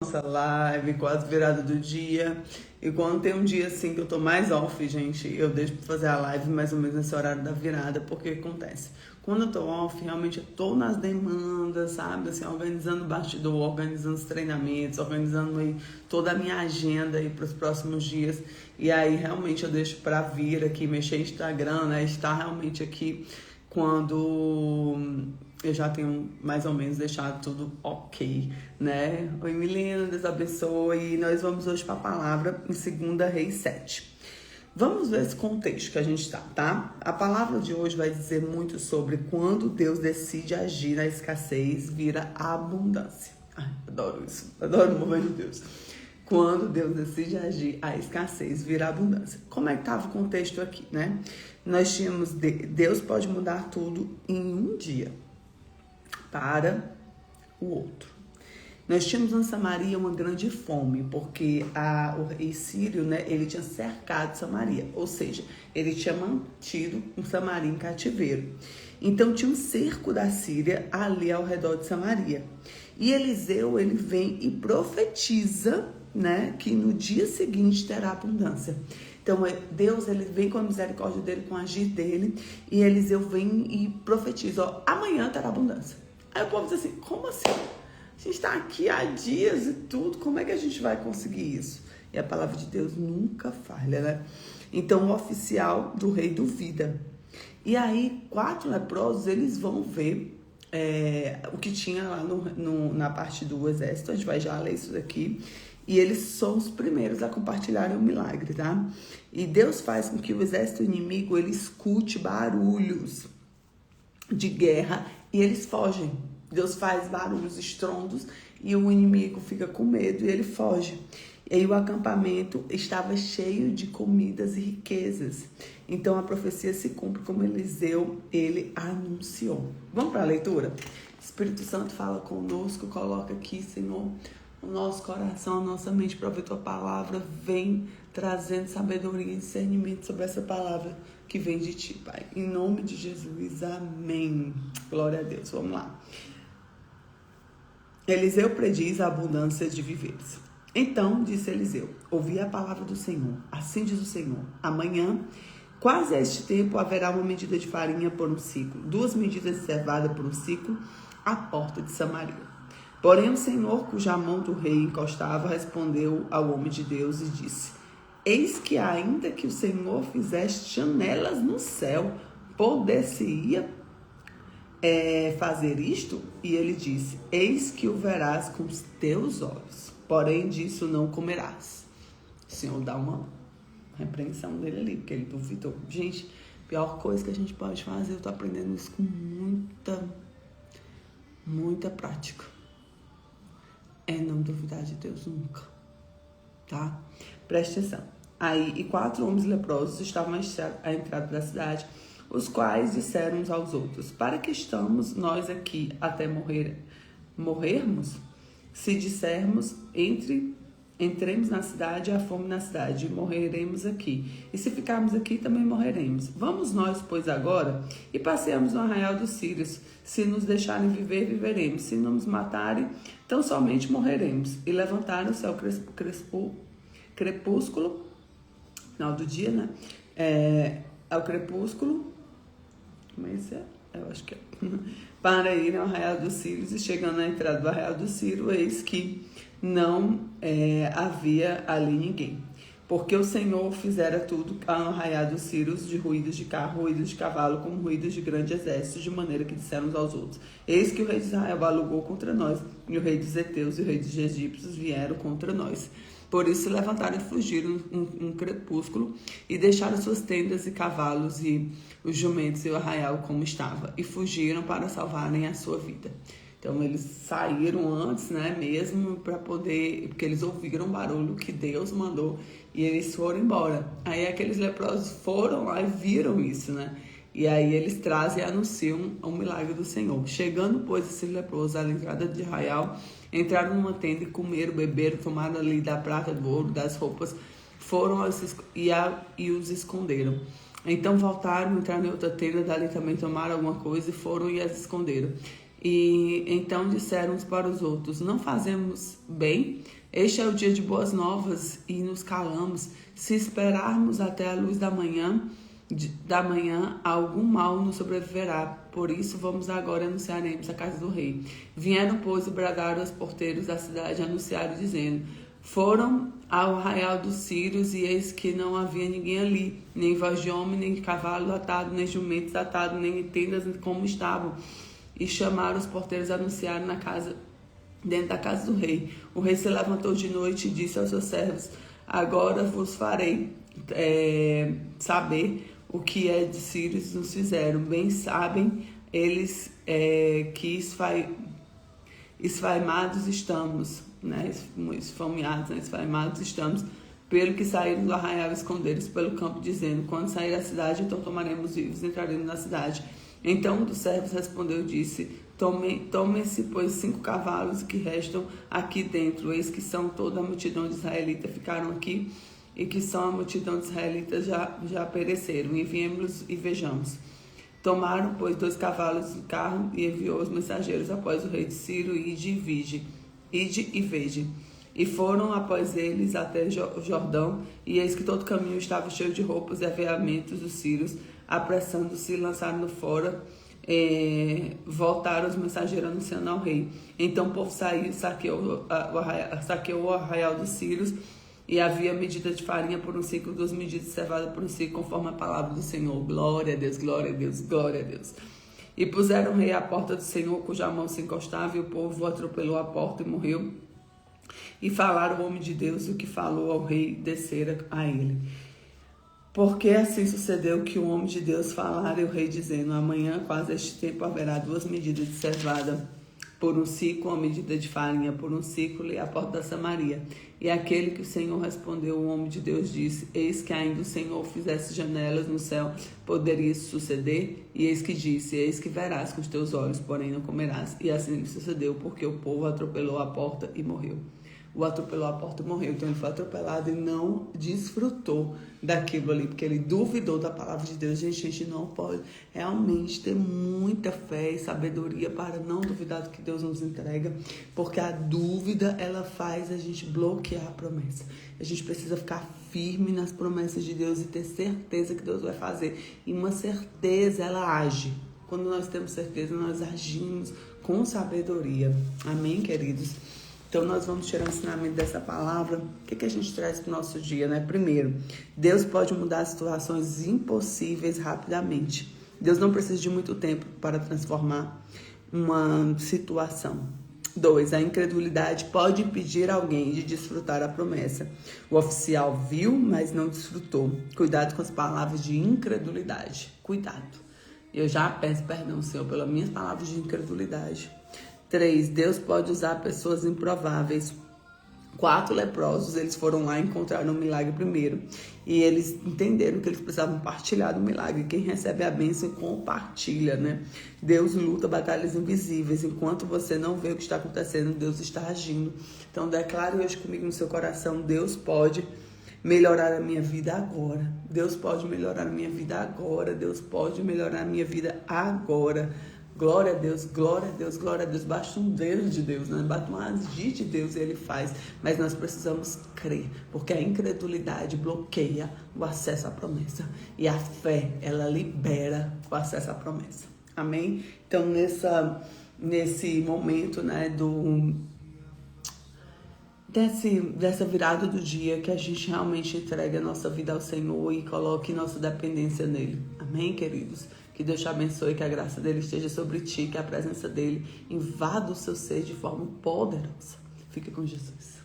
Nossa live, quase virada do dia. E quando tem um dia assim que eu tô mais off, gente, eu deixo pra fazer a live mais ou menos nesse horário da virada, porque acontece. Quando eu tô off, realmente eu tô nas demandas, sabe? Assim, organizando o bastidor, organizando os treinamentos, organizando aí toda a minha agenda aí pros próximos dias. E aí realmente eu deixo pra vir aqui, mexer no Instagram, né? Estar realmente aqui quando eu já tenho mais ou menos deixado tudo ok, né? Oi, Milena, Deus abençoe. E nós vamos hoje para a palavra em 2 Reis 7. Vamos ver esse contexto que a gente tá? A palavra de hoje vai dizer muito sobre quando Deus decide agir na escassez, vira a abundância. Ai, adoro isso, adoro o mover de Deus. Quando Deus decide agir, a escassez vira a abundância. Como é que estava o contexto aqui, né? Nós tínhamos, Deus pode mudar tudo em um dia para o outro. Nós tínhamos em Samaria uma grande fome, porque o rei Sírio, né, ele tinha cercado Samaria, ou seja, ele tinha mantido um Samaria em cativeiro. Então tinha um cerco da Síria ali ao redor de Samaria. E Eliseu, ele vem e profetiza, né, que no dia seguinte terá abundância. Então Deus, ele vem com a misericórdia dele, com o agir dele, e Eliseu vem e profetiza, ó, amanhã terá abundância. Aí o povo diz assim, como assim? A gente está aqui há dias e tudo, como é que a gente vai conseguir isso? E a palavra de Deus nunca falha, né? Então o oficial do rei duvida. E aí 4 leprosos, eles vão ver o que tinha lá na parte do exército. A gente vai já ler isso daqui. E eles são os primeiros a compartilharem o milagre, tá? E Deus faz com que o exército inimigo, ele escute barulhos de guerra e eles fogem. Deus faz barulhos, estrondos, e o inimigo fica com medo e ele foge. E aí o acampamento estava cheio de comidas e riquezas. Então a profecia se cumpre como Eliseu, ele anunciou. Vamos para a leitura? Espírito Santo fala conosco, coloca aqui, Senhor, o nosso coração, a nossa mente para ouvir tua palavra. Vem trazendo sabedoria e discernimento sobre essa palavra que vem de ti, Pai. Em nome de Jesus, amém. Glória a Deus, vamos lá. Eliseu prediz a abundância de víveres. Então disse Eliseu, ouvi a palavra do Senhor, assim diz o Senhor, amanhã, quase a este tempo, haverá uma medida de farinha por um ciclo, 2 medidas de cevada por um ciclo, à porta de Samaria. Porém o Senhor, cuja mão do rei encostava, respondeu ao homem de Deus e disse, eis que ainda que o Senhor fizesse janelas no céu, poder-se-ia fazer isto? E ele disse, eis que o verás com os teus olhos, porém disso não comerás. O Senhor dá uma repreensão dele ali, porque ele duvidou. Gente, pior coisa que a gente pode fazer, eu tô aprendendo isso com muita prática, é não duvidar de Deus nunca, tá? Preste atenção. Aí, e 4 homens leprosos estavam à entrada da cidade, os quais disseram uns aos outros, para que estamos nós aqui até morrermos? Se dissermos, entremos na cidade, há fome na cidade, e morreremos aqui. E se ficarmos aqui, também morreremos. Vamos nós, pois, agora, e passeamos no arraial dos Sírios. Se nos deixarem viver, viveremos. Se não nos matarem, tão somente morreremos. E levantaram-se ao crepúsculo, final do dia, né? Ao crepúsculo, mas eu acho que para ir ao arraial dos Sírios, e chegando na entrada do arraial dos Sírios, eis que não havia ali ninguém, porque o Senhor fizera tudo ao arraial dos Sírios, de ruídos de carro, ruídos de cavalo, como ruídos de grande exército, de maneira que disseram uns aos outros, eis que o rei de Israel alugou contra nós, e o rei dos heteus e o rei dos egípcios vieram contra nós. Por isso se levantaram e fugiram um crepúsculo e deixaram suas tendas e cavalos e os jumentos e o arraial como estava, e fugiram para salvarem a sua vida. Então eles saíram antes, né, mesmo para poder, porque eles ouviram o barulho que Deus mandou e eles foram embora. Aí aqueles leprosos foram lá e viram isso, né? E aí eles trazem e anunciam o milagre do Senhor. Chegando, pois, esses leprosos à entrada de arraial, entraram numa tenda e comeram, beberam, tomaram ali da prata, do ouro, das roupas, foram e os esconderam. Então voltaram, entraram em outra tenda, dali também tomaram alguma coisa e foram e as esconderam. E então disseram uns para os outros: não fazemos bem? Este é o dia de boas novas e nos calamos. Se esperarmos até a luz da manhã, algum mal nos sobreviverá. Por isso vamos agora e anunciaremos a casa do rei. Vieram, pois, e bradaram aos porteiros da cidade, anunciaram, dizendo: foram ao arraial dos sírios, e eis que não havia ninguém ali, nem voz de homem, nem cavalo atado, nem jumentos atados, nem tendas como estavam. E chamaram os porteiros, anunciaram dentro da casa do rei. O rei se levantou de noite e disse aos seus servos: agora vos farei saber o que é de sírios nos fizeram. Bem sabem eles que esfaimados estamos, né? Esfomeados, né? Esfaimados estamos, pelo que saíram do arraial, esconderam-se pelo campo, dizendo: quando sair da cidade, então tomaremos vivos, entraremos na cidade. Então um dos servos respondeu e disse: tomem-se, pois, 5 cavalos que restam aqui dentro. Eis que são toda a multidão de israelitas ficaram aqui, e que são a multidão de israelitas já pereceram. Enviemos-los e vejamos. Tomaram, pois, 2 cavalos do carro e enviou os mensageiros após o rei de Ciro: ide e vede. E foram após eles até o Jordão, e eis que todo o caminho estava cheio de roupas e aviamentos dos sírios. Apressando-se, lançaram-no fora, voltaram os mensageiros anunciando ao rei. Então o povo saiu, saqueou o arraial dos sírios, e havia medida de farinha por um ciclo, 2 medidas de cevada por um ciclo, conforme a palavra do Senhor. Glória a Deus, glória a Deus, glória a Deus. E puseram o rei à porta do Senhor, cuja mão se encostava, e o povo atropelou a porta e morreu. E falaram o homem de Deus o que falou ao rei, descera a ele. Porque assim sucedeu que o homem de Deus falara, e o rei dizendo: amanhã, quase este tempo, haverá 2 medidas de cevada por um ciclo, 1 medida de farinha por um ciclo, e a porta da Samaria. E aquele que o Senhor respondeu, o homem de Deus disse: eis que ainda o Senhor fizesse janelas no céu, poderia isso suceder? E eis que disse: eis que verás com os teus olhos, porém não comerás. E assim sucedeu, porque o povo atropelou a porta e morreu. O atropelou a porta e morreu. Então ele foi atropelado e não desfrutou daquilo ali, porque ele duvidou da palavra de Deus. Gente, a gente não pode realmente ter muita fé e sabedoria para não duvidar do que Deus nos entrega, porque a dúvida, ela faz a gente bloquear a promessa. A gente precisa ficar firme nas promessas de Deus e ter certeza que Deus vai fazer. E uma certeza, ela age. Quando nós temos certeza, nós agimos com sabedoria. Amém, queridos? Então, nós vamos tirar o ensinamento dessa palavra. O que a gente traz para o nosso dia, né? Primeiro, Deus pode mudar situações impossíveis rapidamente. Deus não precisa de muito tempo para transformar uma situação. 2, a incredulidade pode impedir alguém de desfrutar a promessa. O oficial viu, mas não desfrutou. Cuidado com as palavras de incredulidade. Cuidado. Eu já peço perdão, Senhor, pelas minhas palavras de incredulidade. 3, Deus pode usar pessoas improváveis. 4 leprosos, eles foram lá e encontraram o milagre primeiro. E eles entenderam que eles precisavam partilhar do milagre. Quem recebe a bênção compartilha, né? Deus luta batalhas invisíveis. Enquanto você não vê o que está acontecendo, Deus está agindo. Então declare hoje comigo no seu coração: Deus pode melhorar a minha vida agora. Deus pode melhorar a minha vida agora. Deus pode melhorar a minha vida agora. Glória a Deus, glória a Deus, glória a Deus. Basta um dedo de Deus, né? Basta um agir de Deus e Ele faz. Mas nós precisamos crer, porque a incredulidade bloqueia o acesso à promessa. E a fé, ela libera o acesso à promessa. Amém? Então, nesse momento, né, dessa virada do dia, que a gente realmente entregue a nossa vida ao Senhor e coloque nossa dependência nele. Amém, queridos? Que Deus te abençoe, que a graça dele esteja sobre ti, que a presença dele invada o seu ser de forma poderosa. Fique com Jesus.